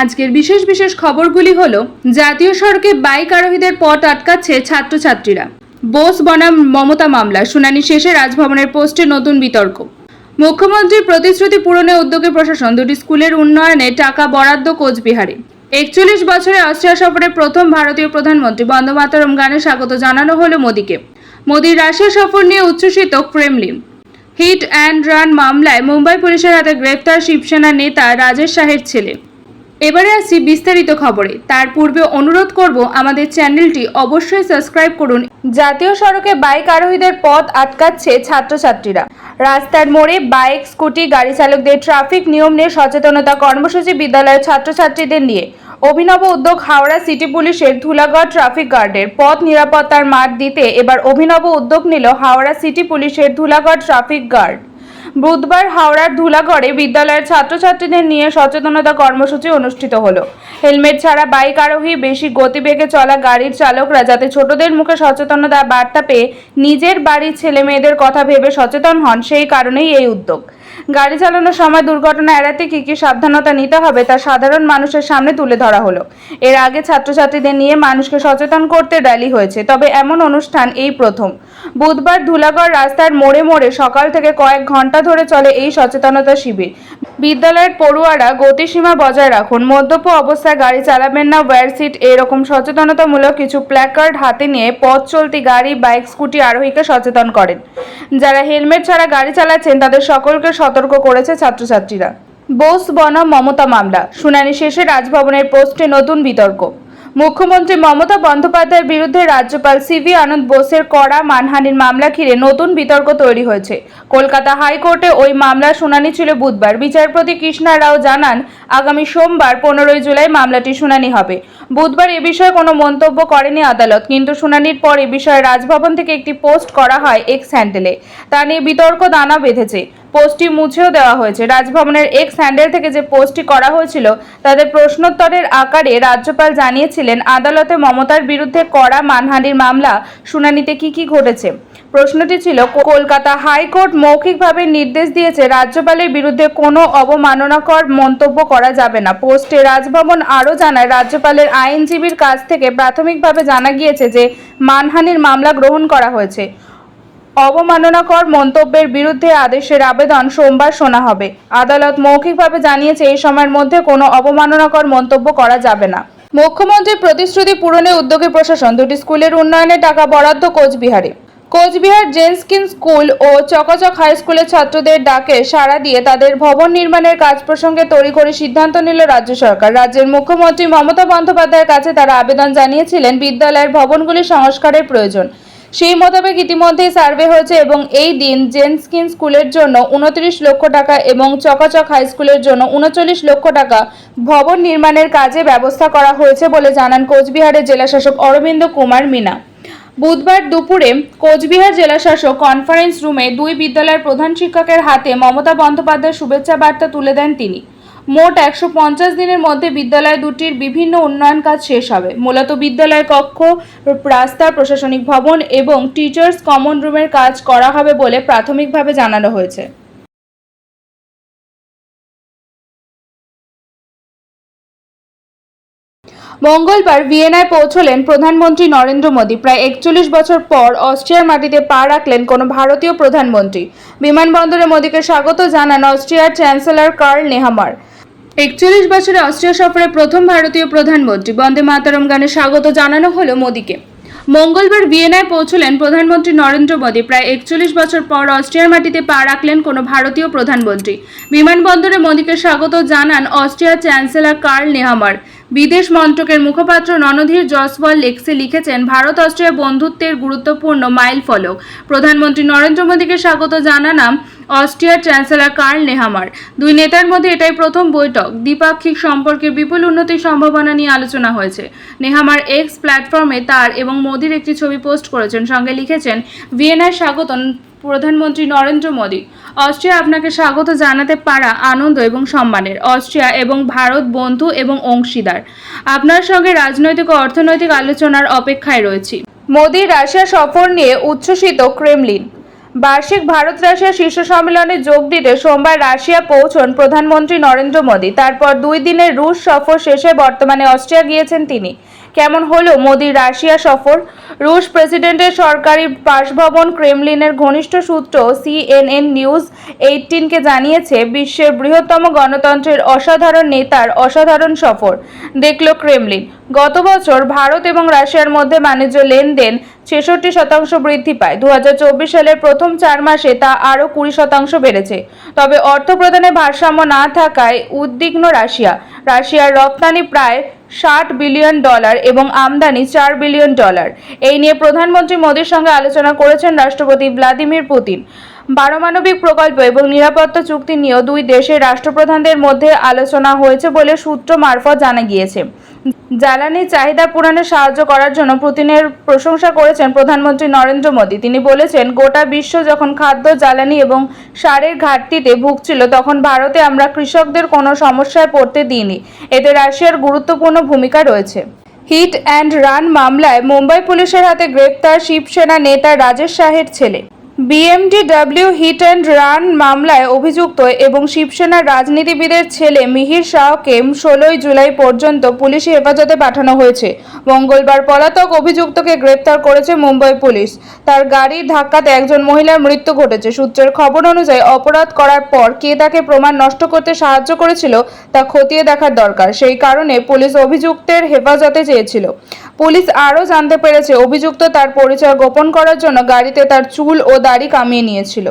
আজকের বিশেষ বিশেষ খবরগুলি হলো জাতীয় সড়কে বাইক আরোহীদের পথ আটকাচ্ছে ছাত্রছাত্রীরা। বোস বনাম মমতা মামলা শুনানি শেষে রাজভবনের পোস্টে নতুন বিতর্ক। মুখ্যমন্ত্রীর প্রতিশ্রুতি পূরণে উদ্যোগী প্রশাসন, দুটি স্কুলের উন্নয়নে টাকা বরাদ্দ কোচবিহারে। 41 বছরে অস্ট্রিয়া সফরে প্রথম ভারতীয় প্রধানমন্ত্রী, বন্দে মাতরম গানে স্বাগত জানানো হলো মোদীকে। মোদীর রাশিয়া সফর নিয়ে উচ্ছ্বসিত ক্রেমলিন। হিট অ্যান্ড রান মামলায় মুম্বাই পুলিশের হাতে গ্রেফতার শিবসেনা নেতা রাজেশ শাহের ছেলে। এবারে আসছি বিস্তারিত খবরে। তার পূর্বে অনুরোধ করব আমাদের চ্যানেলটি অবশ্যই সাবস্ক্রাইব করুন। জাতীয় সড়কে বাইক আরোহীদের পথ আটকাচ্ছে ছাত্রছাত্রীরা। রাস্তার মোড়ে বাইক, স্কুটি, গাড়ি চালকদের ট্রাফিক নিয়ম নিয়ে সচেতনতা কর্মসূচি, বিদ্যালয়ের ছাত্রছাত্রীদের নিয়ে অভিনব উদ্যোগ। হাওড়া সিটি পুলিশের ধুলাগড় ট্রাফিক গার্ডের পথ নিরাপত্তার মাঠ দিতে এবার অভিনব উদ্যোগ নিল হাওড়া সিটি পুলিশের ধুলাগড় ট্রাফিক গার্ড। বুধবার হাওড়ার ধুলাগড়ে বিদ্যালয়ের ছাত্রছাত্রীদের নিয়ে সচেতনতা কর্মসূচি অনুষ্ঠিত হলো। হেলমেট ছাড়া বাইক আরোহী, বেশি গতিবেগে চলা গাড়ির চালকরা যাতে ছোটদের মুখে সচেতনতা বার্তা পেয়ে নিজের বাড়ির ছেলে মেয়েদের কথা ভেবে সচেতন হন, সেই কারণেই এই উদ্যোগ। গাড়ি চালানোর সময় দুর্ঘটনা এড়াতে কী কী সাবধানতা নিতে হবে তা সাধারণ মানুষের সামনে তুলে ধরা হলো। এর আগে ছাত্রছাত্রীদের নিয়ে মানুষকে সচেতন করতে র্যালি হয়েছে, তবে এমন অনুষ্ঠান এই প্রথম। বুধবার ধুলাগড় রাস্তার মোড়ে মোড়ে সকাল থেকে কয়েক ঘন্টা ধরে চলে এই সচেতনতা শিবির। বিদ্যালয়ের পড়ুয়ারা গতিসীমা বজায় রাখুন, মদ্যপ অবস্থায় গাড়ি চালাবেন না, ওয়্যার সিট, এরকম সচেতনতামূলক কিছু প্ল্যাকার্ড হাতে নিয়ে পথ চলতি গাড়ি, বাইক, স্কুটি আরোহীকে সচেতন করেন। যারা হেলমেট ছাড়া গাড়ি চালাচ্ছেন তাদের সকলকে সতর্ক করেছে ছাত্রছাত্রীরা। বোস বনাম মমতা মামলা শুনানি শেষে রাজভবনের পোস্টে নতুন বিতর্ক। মুখ্যমন্ত্রী মমতা বন্দ্যোপাধ্যায়ের বিরুদ্ধে রাজ্যপাল সিভি আনন্দ বোসের করা মানহানির মামলা ঘিরে নতুন বিতর্ক তৈরি হয়েছে। কলকাতা হাইকোর্টে ওই মামলার শুনানি ছিল বুধবার। বিচারপতি কৃষ্ণা রাও জানান, আগামী সোমবার 15 জুলাই মামলাটি শুনানি হবে। বুধবার এ বিষয়ে কোনো মন্তব্য করেনি আদালত, কিন্তু শুনানির পর এ বিষয়ে রাজভবন থেকে একটি পোস্ট করা হয় এক্স হ্যান্ডেলে। তা নিয়ে বিতর্ক দানা বেঁধেছে। পোস্টটি মুছেও দেওয়া হয়েছে। রাজভবনের এক্স হ্যান্ডেল থেকে যে পোস্টটি করা হয়েছিল তাতে প্রশ্নোত্তরের আকারে রাজ্যপাল জানিয়েছিলেন, আদালতে মমতার বিরুদ্ধে করা মানহানির মামলা শুনানিতে কি ঘটেছে। প্রশ্নটি ছিল, কলকাতা হাইকোর্ট মৌখিকভাবে নির্দেশ দিয়েছে রাজ্যপালের বিরুদ্ধে কোনো অবমাননাকর মন্তব্য করা যাবে না। পোস্টে রাজভবন আরও জানায়, রাজ্যপালের আইনজীবীর কাছ থেকে প্রাথমিকভাবে জানা গিয়েছে যে মানহানির মামলা গ্রহণ করা হয়েছে। অবমাননাকর মন্তব্যের বিরুদ্ধে আদেশের আবেদন সোমবার শোনা হবে। আদালত মৌখিকভাবে জানিয়েছে এই সময়ের মধ্যে কোনো অবমাননাকর মন্তব্য করা যাবে না। মুখ্যমন্ত্রীর প্রতিশ্রুতি পূরণে উদ্যোগী প্রশাসন, দুটি স্কুলের উন্নয়নে টাকা বরাদ্দ কোচবিহারে। কোচবিহার জেনস্কিন স্কুল ও চকাচক হাই স্কুলের ছাত্রদের ডাকে সাড়া দিয়ে তাদের ভবন নির্মাণের কাজ প্রসঙ্গে তড়িঘড়ি সিদ্ধান্ত নিল রাজ্য সরকার। রাজ্যের মুখ্যমন্ত্রী মমতা বন্দ্যোপাধ্যায়ের কাছে তারা আবেদন জানিয়েছিলেন বিদ্যালয়ের ভবনগুলি সংস্কারের প্রয়োজন। সেই মোতাবেক ইতিমধ্যেই সার্ভে হয়েছে এবং এই দিন জেনস্কিন স্কুলের জন্য 29 লক্ষ টাকা এবং চকাচক হাই স্কুলের জন্য 39 লক্ষ টাকা ভবন নির্মাণের কাজে ব্যবস্থা করা হয়েছে বলে জানান কোচবিহারের জেলাশাসক অরবিন্দ কুমার মিনা। বুধবার দুপুরে কোচবিহার জেলাশাসক কনফারেন্স রুমে দুই বিদ্যালয়ের প্রধান শিক্ষকের হাতে মমতা বন্দ্যোপাধ্যায়ের শুভেচ্ছা বার্তা তুলে দেন তিনি। মোট 150 দিনের মধ্যে বিদ্যালয় দুটির বিভিন্ন উন্নয়ন কাজ শেষ হবে। মূলত বিদ্যালয়ের কক্ষ, রাস্তা, প্রশাসনিক ভবন এবং টিচার্স কমন রুমের কাজ করা হবে বলে প্রাথমিকভাবে জানানো হয়েছে। মঙ্গলবার ভিয়েনায় পৌঁছলেন প্রধানমন্ত্রী নরেন্দ্র মোদী। প্রায় 41 বছর পর অস্ট্রিয়ার মাটিতে পা রাখলেন কোনো ভারতীয় প্রধানমন্ত্রী। বিমানবন্দরে মোদীকে স্বাগত জানান অস্ট্রিয়ার চ্যান্সেলর কার্ল নেহামার। 41 বছরে অস্ট্রিয়া সফরে প্রথম ভারতীয় প্রধানমন্ত্রী, বন্দে মাতরম গানে স্বাগত জানানো হলো মোদীকে। মঙ্গলবার ভিয়েনায় পৌঁছলেন প্রধানমন্ত্রী নরেন্দ্র মোদী। প্রায় 41 বছর পর অস্ট্রিয়ার মাটিতে পা রাখলেন কোনো ভারতীয় প্রধানমন্ত্রী। বিমানবন্দরে মোদীকে স্বাগত জানান অস্ট্রিয়ার চ্যান্সেলর কার্ল নেহামার। বিদেশ মন্ত্রকের মুখপাত্র রণধীর জয়সওয়াল এক্সে লিখেছেন, ভারত অস্ট্রিয়া বন্ধুত্বের গুরুত্বপূর্ণ মাইল ফলক। প্রধানমন্ত্রী নরেন্দ্র মোদীকে স্বাগত জানান অস্ট্রিয়ার চ্যান্সেলর কার্ল নেহামার। দুই নেতার মধ্যে এটাই প্রথম বৈঠক। দ্বিপাক্ষিক সম্পর্কের বিপুল উন্নতির সম্ভাবনা নিয়ে আলোচনা হয়েছে। নেহামার এক্স প্ল্যাটফর্মে তার এবং মোদীর একটি ছবি পোস্ট করেছেন, সঙ্গে লিখেছেন, ভিয়েনায় স্বাগতম প্রধানমন্ত্রী নরেন্দ্র মোদী। অস্ট্রিয়া আপনাকে স্বাগত জানাতে পারা আনন্দ এবং সম্মানের। অস্ট্রিয়া এবং ভারত বন্ধু এবং অংশীদার। আপনার সঙ্গে রাজনৈতিক ও অর্থনৈতিক আলোচনার অপেক্ষায় রয়েছি। মোদীর রাশিয়া সফর নিয়ে উচ্ছ্বসিত ক্রেমলিন। বার্ষিক ভারত রাশিয়া শীর্ষ সম্মেলনে যোগ দিতে সোমবার রাশিয়া পৌঁছন প্রধানমন্ত্রী নরেন্দ্র মোদী। তারপর 2 দিনের রুশ সফর শেষে বর্তমানে অস্ট্রিয়া গিয়েছেন তিনি। কেমন হলো মোদীর রাশিয়া সফর? রুশ প্রেসিডেন্টের সরকারি বাসভবন ক্রেমলিনের ঘনিষ্ঠ সূত্র CNN নিউজ 18কে জানিয়েছে, বিশ্বের বৃহত্তম গণতন্ত্রের অসাধারণ নেতার অসাধারণ সফর দেখল ক্রেমলিন। গত বছর ভারত এবং রাশিয়ার মধ্যে বাণিজ্য লেনদেন 66% বৃদ্ধি পায়। 2024 সালের প্রথম 4 মাসে তা আরও 20% বেড়েছে। তবে অর্থ প্রদানে ভারসাম্য না থাকায় উদ্বিগ্ন রাশিয়া। রাশিয়ার রপ্তানি প্রায় $60 বিলিয়ন এবং আমদানি $4 বিলিয়ন। এই নিয়ে প্রধানমন্ত্রী মোদীর সঙ্গে আলোচনা করেছেন রাষ্ট্রপতি ভ্লাদিমির পুতিন। পারমাণবিক প্রকল্প এবং নিরাপত্তা চুক্তি নিয়েও দুই দেশের রাষ্ট্রপ্রধানদের মধ্যে আলোচনা হয়েছে বলে সূত্র মারফত জানা গিয়েছে। জ্বালানির চাহিদা পূরণে সাহায্য করার জন্য পুতিনের প্রশংসা করেছেন প্রধানমন্ত্রী নরেন্দ্র মোদী। তিনি বলেছেন, গোটা বিশ্ব যখন খাদ্য, জ্বালানি এবং সারের ঘাটতিতে ভুগছিল, তখন ভারতে আমরা কৃষকদের কোনো সমস্যায় পড়তে দিইনি। এতে রাশিয়ার গুরুত্বপূর্ণ ভূমিকা রয়েছে। হিট অ্যান্ড রান মামলায় মুম্বাই পুলিশের হাতে গ্রেপ্তার শিবসেনা নেতা রাজেশ শাহের ছেলে। BMW হিট অ্যান্ড রান মামলায় অভিযুক্ত এবং শিবসেনার রাজনীতিবিদের ছেলে মিহির শাহকে 16 জুলাই পর্যন্ত পুলিশি হেফাজতে পাঠানো হয়েছে। মঙ্গলবার পলাতক অভিযুক্তকে গ্রেপ্তার করেছে মুম্বাই পুলিশ। তার গাড়ির ধাক্কাতে একজন মহিলার মৃত্যু ঘটেছে। সূত্রের খবর অনুযায়ী, অপরাধ করার পর কে তাকে প্রমাণ নষ্ট করতে সাহায্য করেছিল তা খতিয়ে দেখার দরকার। সেই কারণে পুলিশ অভিযুক্তের হেফাজতে চেয়েছিল। পুলিশ আরও জানতে পেরেছে, অভিযুক্ত তার পরিচয় গোপন করার জন্য গাড়িতে তার চুল ও দাড়ি কামিয়ে নিয়েছিল।